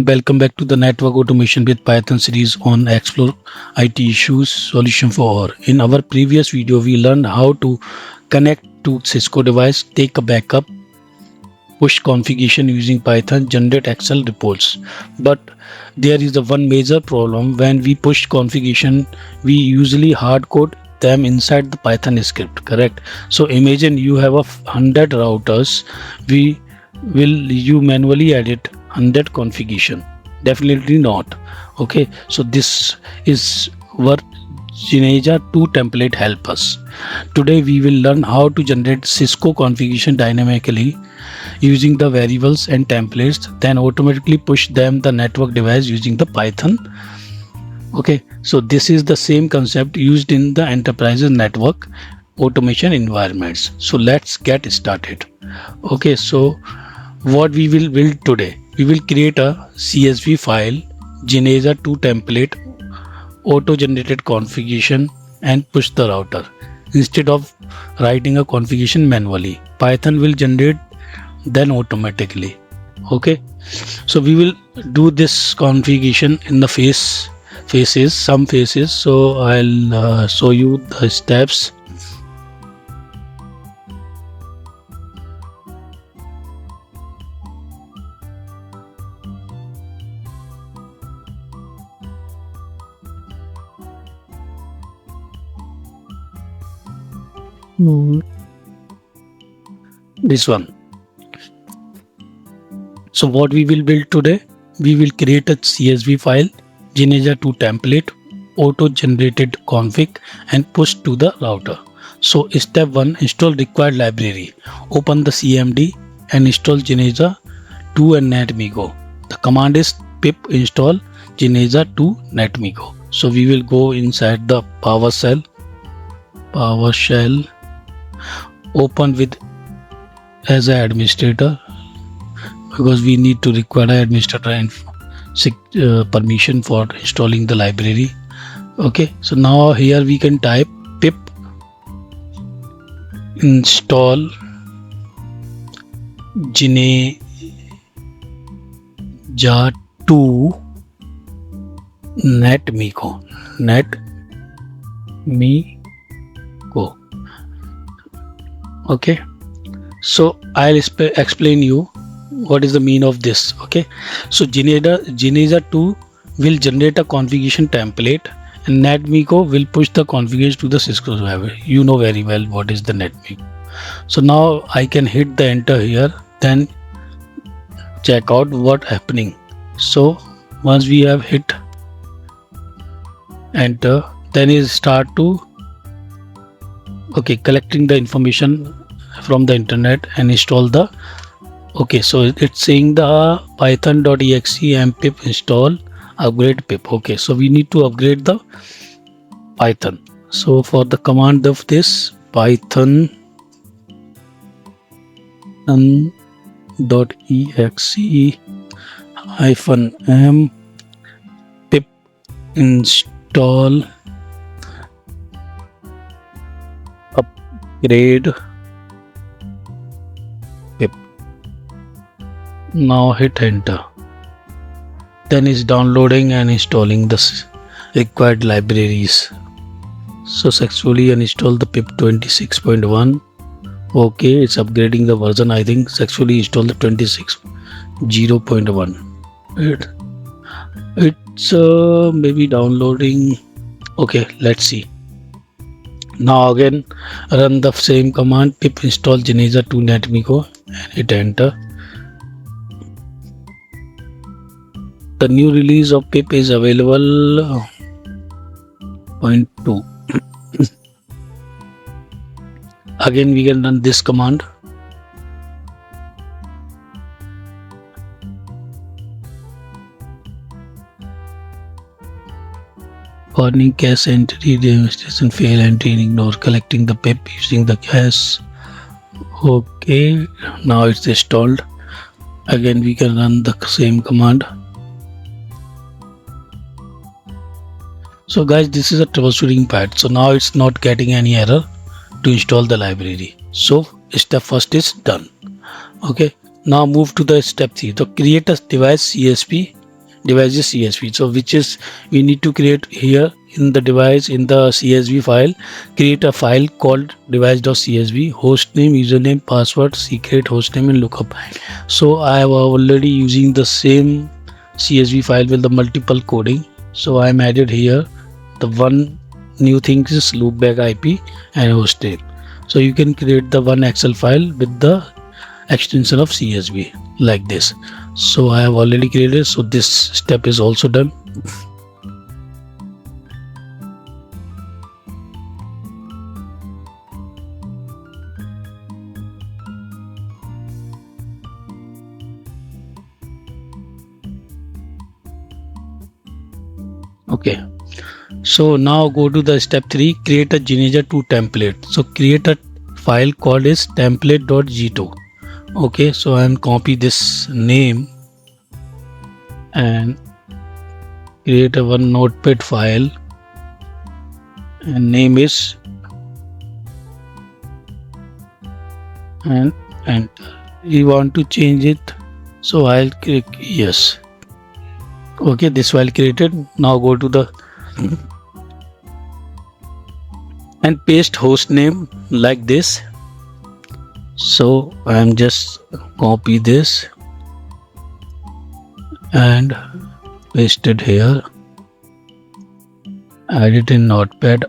Welcome back to the Network Automation with Python series on Explore IT Issues Solution for All. In our previous video, we learned how to connect to Cisco device, take a backup, push configuration using Python, generate Excel reports. But there is a one major problem. When we push configuration, we usually hard code them inside the Python script, correct? So imagine you have 100 routers. Will you manually edit 100 configuration? Definitely not. Okay, so this is where Gineja 2 template help us. Today we will learn how to generate Cisco configuration dynamically using the variables and templates, then automatically push them the network device using the Python. Okay, so this is the same concept used in the enterprises network automation environments. So let's get started. Okay, so what we will build today, we will create a CSV file, Gineja 2 template, auto-generated configuration, and push the router. Instead of writing a configuration manually, Python will generate then automatically. Okay, so we will do this configuration in the some phases. So I'll show you the steps. This one. So what we will build today, we will create a CSV file, Gineja 2 template, auto generated config, and push to the router. So step 1, install required library. Open the CMD and install Gineja 2 and NetMigo. The command is pip install Gineja 2 NetMigo. So we will go inside the PowerShell, open with as an administrator, because we need to require an administrator and permission for installing the library. Okay, so now here we can type pip install Gineja 2 NetMigo. Okay, so I'll explain you what is the meaning of this. Okay, so Gineja 2 will generate a configuration template and NetMigo will push the configuration to the Cisco server. You know very well what is the NetMigo. So now I can hit the enter here, then check out what happening. So once we have hit enter, then it start to collecting the information from the internet and install the so it's saying the python.exe and pip install upgrade pip. Okay, so we need to upgrade the Python. So for the command of this, python.exe -m pip install upgrade pip. Now hit enter, then it's downloading and installing the required libraries. So successfully uninstall the pip 26.1. okay, it's upgrading the version. I think successfully install the 26.0.1. It's maybe downloading. Okay, let's see. Now again run the same command, pip install Gineja 2 NetMigo, and hit enter. The new release of pip is available 0.2. Again we can run this command. Warning, cache entry demonstration fail entry, ignore collecting the pip using the cache. Okay, now it's installed. Again we can run the same command. So guys, this is a troubleshooting part. So now it's not getting any error to install the library. So step first is done. Okay, now move to the step 3. So create a device CSV devices CSV. So which is we need to create here in the device, in the CSV file, create a file called device.csv, host name, username, password, secret, hostname, and lookup. So I have already using the same CSV file with the multiple coding. So I am added here. The one new thing is loopback IP and host name. So you can create the one Excel file with the extension of CSV like this. So I have already created, so this step is also done. Okay, so now go to the step 3, create a Gineja2 template. So create a file called is template.g2. Okay, so I'm copy this name and create a one notepad file, and name is, and enter. You want to change it, so I'll click yes. Okay, this file created. Now go to the and paste host name like this. So I'm just copy this and paste it here, add it in notepad.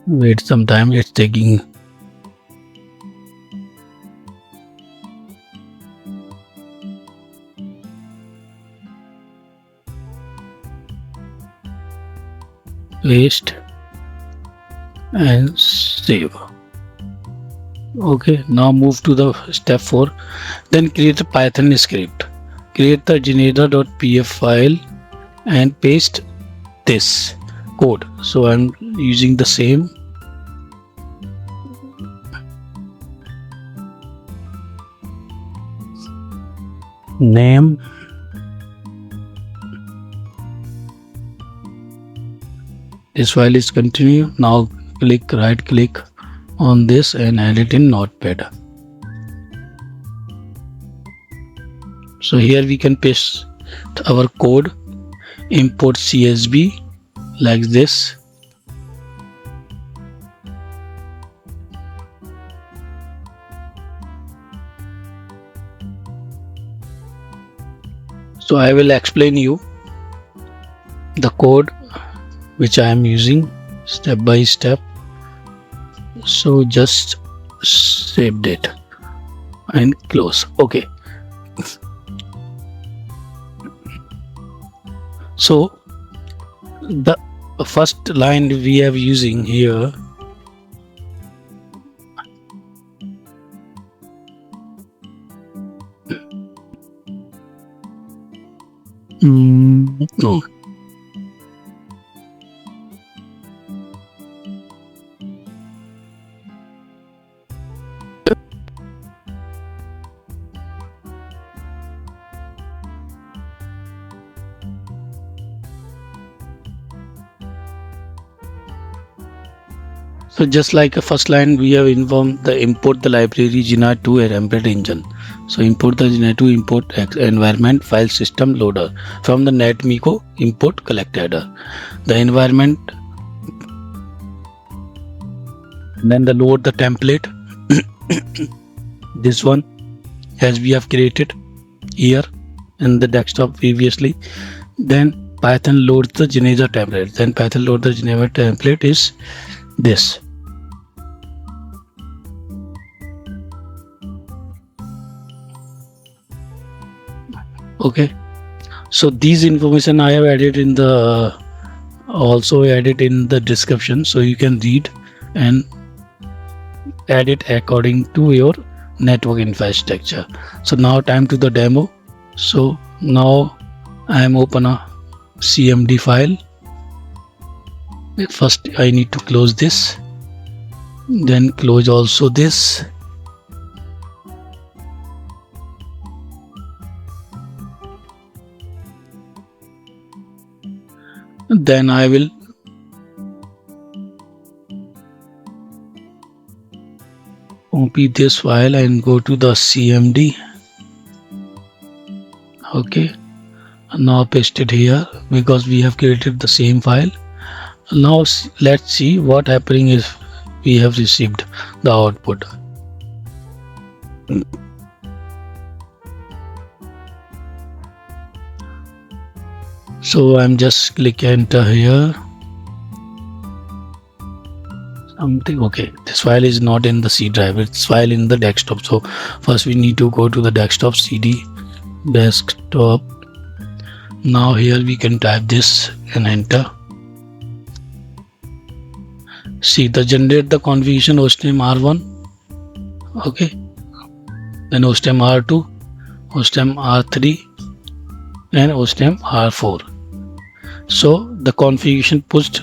Wait some time, it's taking. Paste and save. Okay, now move to the step 4. Then create a Python script. Create the Gineja.pf file and paste this code. So I'm using the same. Name, this file is continue. Now right click on this and add it in notepad. So here we can paste our code, import CSV like this. So I will explain you the code which I am using step by step. So just save it and close. Okay. So the first line we are using here, no. So just like a first line, we have informed the import the library Gineja2 and Embedded Engine. So import the Gineja2 import environment file system loader from the NetMiko import collect header. The environment, then the load the template. This one as we have created here in the desktop previously. Then Python loads the Gineja template. Then Python load the Gineja template is this. Okay, so these information I have added in the also added in the description, so you can read and add it according to your network infrastructure. So now time to the demo. So now I am open a CMD file. First I need to close this, then close also this. Then I will copy this file and go to the CMD Okay, now paste it here because we have created the same file. Now let's see what happening if we have received the output. So I'm just click enter here. Something okay. This file is not in the C drive. It's file in the desktop. So first we need to go to the desktop, CD desktop. Now here we can type this and enter. See the generate the configuration hostname R1. Okay. Then hostname R2, hostname R3, and hostname R4. So the configuration pushed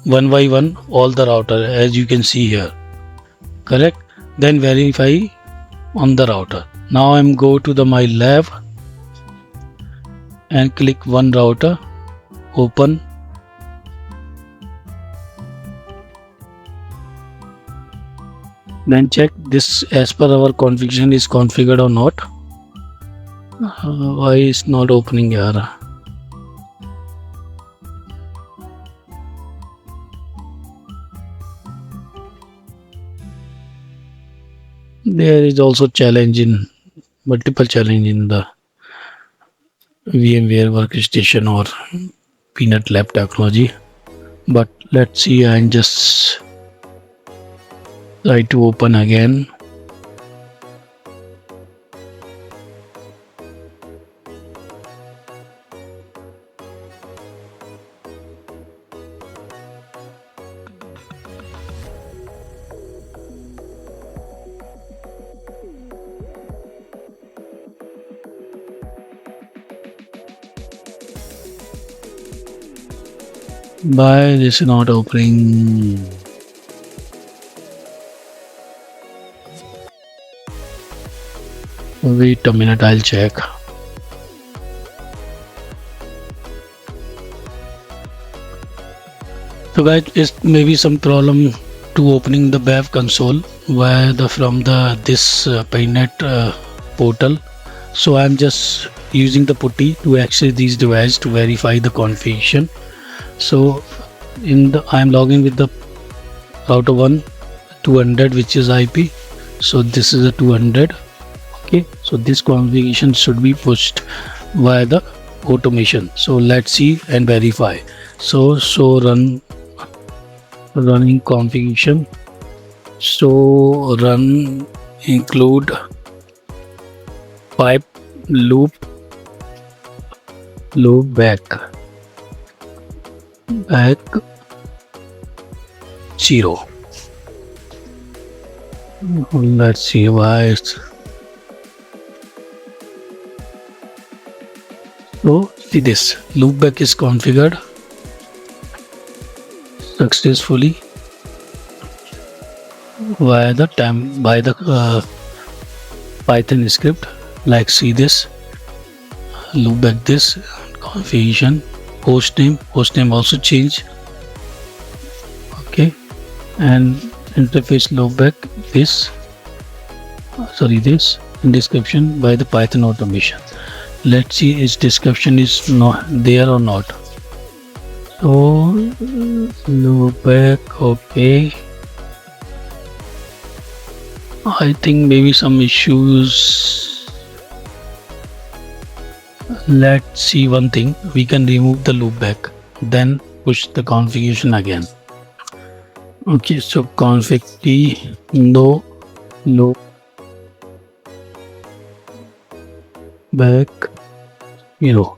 one by one all the router as you can see here. Correct. Then verify on the router. Now I'm go to the my lab and click one router, open. Then check this as per our configuration is configured or not. Why is not opening here? There is also multiple challenge in the VMware workstation or Peanut Lab technology. But let's see and just try to open again. Why this is not opening? Wait a minute, I'll check. So guys, it may be some problem to opening the Bev console via from this Paynet portal. So I'm just using the putty to access these devices to verify the configuration. So I'm logging with the router 1 200 which is IP. So this is a 200. Okay, so this configuration should be pushed via the automation. So let's see and verify. So running configuration. So run include pipe loop back 0. Let's see why it's so. See this loopback is configured successfully by the Python script. Like see this loopback, this configuration, hostname also change. Okay, and interface loopback this description by the Python automation. Let's see its description is not there or not. So loopback, okay. I think maybe some issues. Let's see one thing. We can remove the loopback, then push the configuration again. Okay, so config t no loop back 0.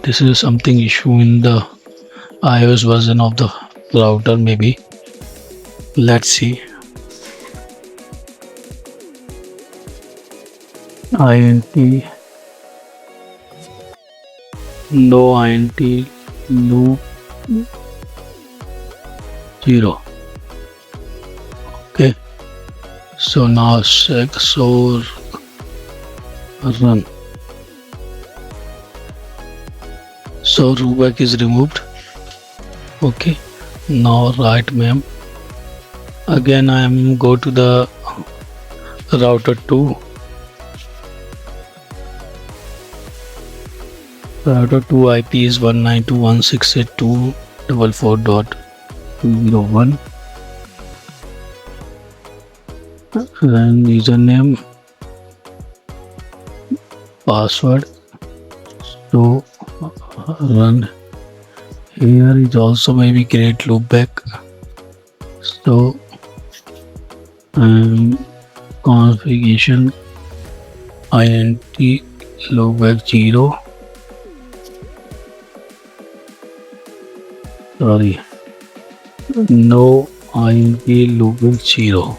This is something issue in the iOS version of the router maybe. Let's see. INT no INT loop 0. Okay, so now so run. So loopback is removed. Okay, Now right ma'am. Again I am go to the router 2. Router 2 IP is 192.168.244.201 and username, password. So run. Here is also maybe create loopback. So configuration int loopback 0. Sorry, no int loopback 0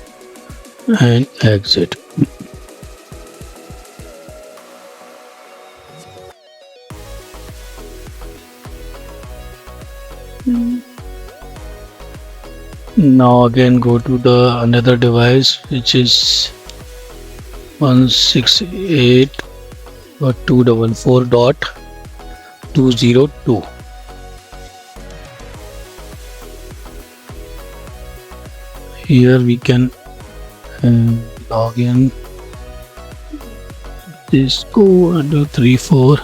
and exit. Now again go to the another device which is 168.244.202. Here we can log in Cisco under 34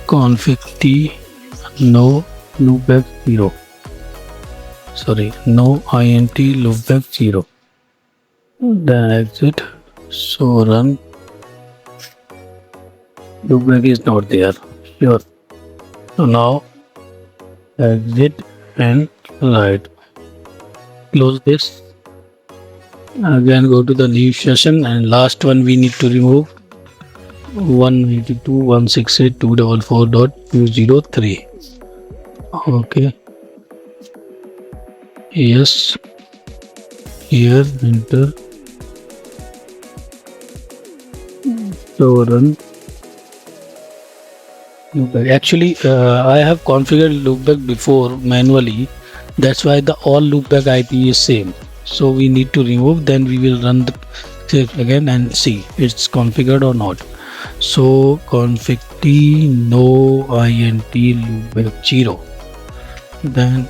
config T no loopback 0. Sorry, no int loopback 0. Then exit. So run. Loopback is not there. Sure. So now exit and write. Close this. Again go to the new session and last one we need to remove 192.168.244.203. Okay. Yes. Here enter. So run. Loopback. Actually, I have configured loopback before manually. That's why the all loopback IP is same. So we need to remove. Then we will run the save again and see it's configured or not. So config T no int loopback 0. Then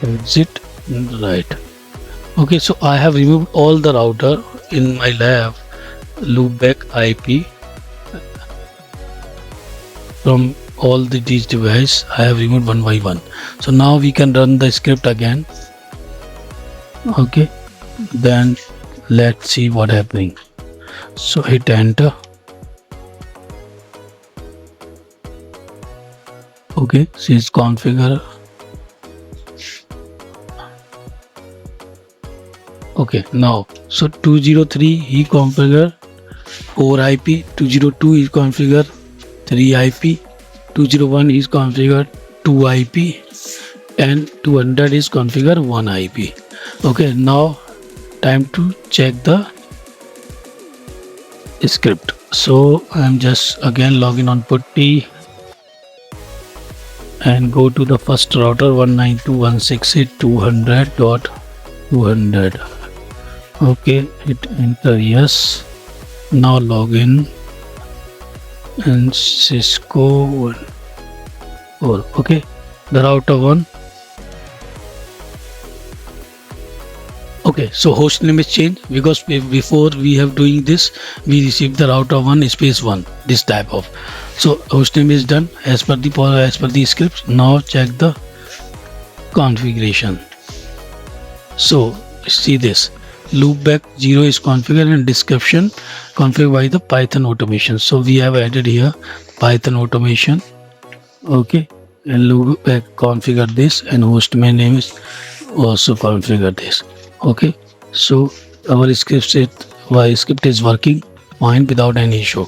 exit and right. Okay, so I have removed all the router in my lab loopback IP from all these devices. I have removed one by one. So now we can run the script again. Okay, then let's see what happening. So hit enter. Okay, says configure. Okay, now so 203 he configure 4 IP, 202 is configure 3 IP, 201 is configured 2 IP and 200 is configured 1 IP. Okay, now time to check the script. So I'm just again login on putty and go to the first router 192.168.200.200. Okay, hit enter. Yes. Now login and Cisco 4. Okay, the router 1. Okay, so host name is changed because before we have doing this we received the router 1 space 1 this type of. So host name is done as per the script. Now check the configuration. So see this loopback 0 is configured and description configured by the Python automation. So we have added here Python automation. Okay, and loopback configure this and host name is also configure this. Okay, so our script is working fine without any issue.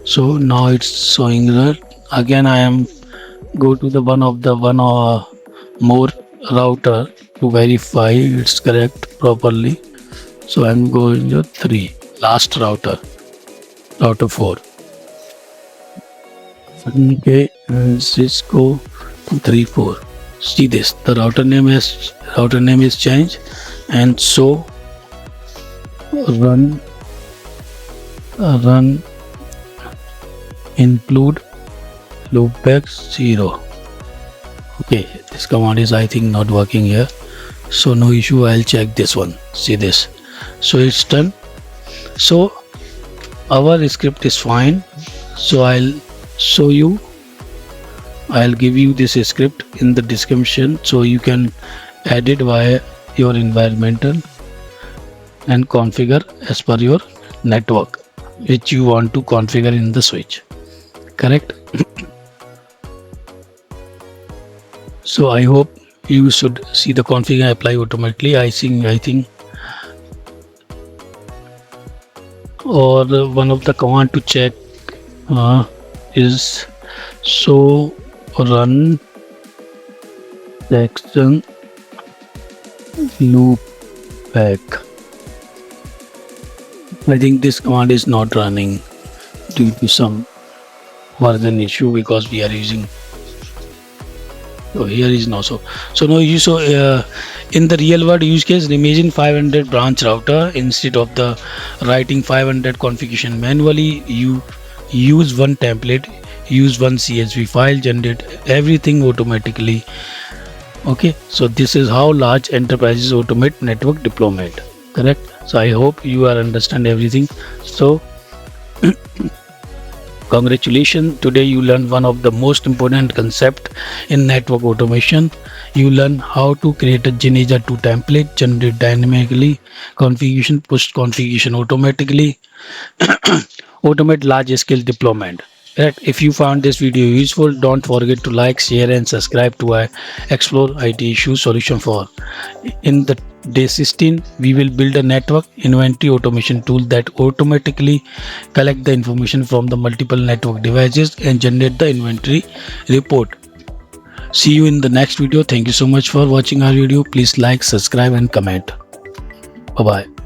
So now it's showing error. Again I am go to the one more router to verify it's correct properly. So I'm going to 3 last router 4. Okay, Cisco 34. See this, the router name is changed. And so run include loopback 0. Okay, this command is I think not working here, so no issue. I'll check this one. See this, so it's done. So our script is fine, so I'll show you. I'll give you this script in the description so you can add it via your environmental and configure as per your network which you want to configure in the switch. Correct? So I hope you should see the config and apply automatically. I think or one of the command to check is so run section loop back. I think this command is not running due to some version issue because we are using. So here is no so no issue. So in the real world use case, imagine 500 branch router. Instead of the writing 500 configuration manually, you use one template, use one CSV file, generate everything automatically. Okay, so this is how large enterprises automate network deployment. Correct? So I hope you are understand everything. So congratulations, today you learned one of the most important concept in network automation. You learn how to create a Geneja 2 template, generate dynamically configuration, push configuration automatically, automate large scale deployment. Right. If you found this video useful, don't forget to like, share and subscribe to our Explore IT Issue Solution for. In the day 16, we will build a network inventory automation tool that automatically collect the information from the multiple network devices and generate the inventory report. See you in the next video. Thank you so much for watching our video. Please like, subscribe and comment. Bye bye.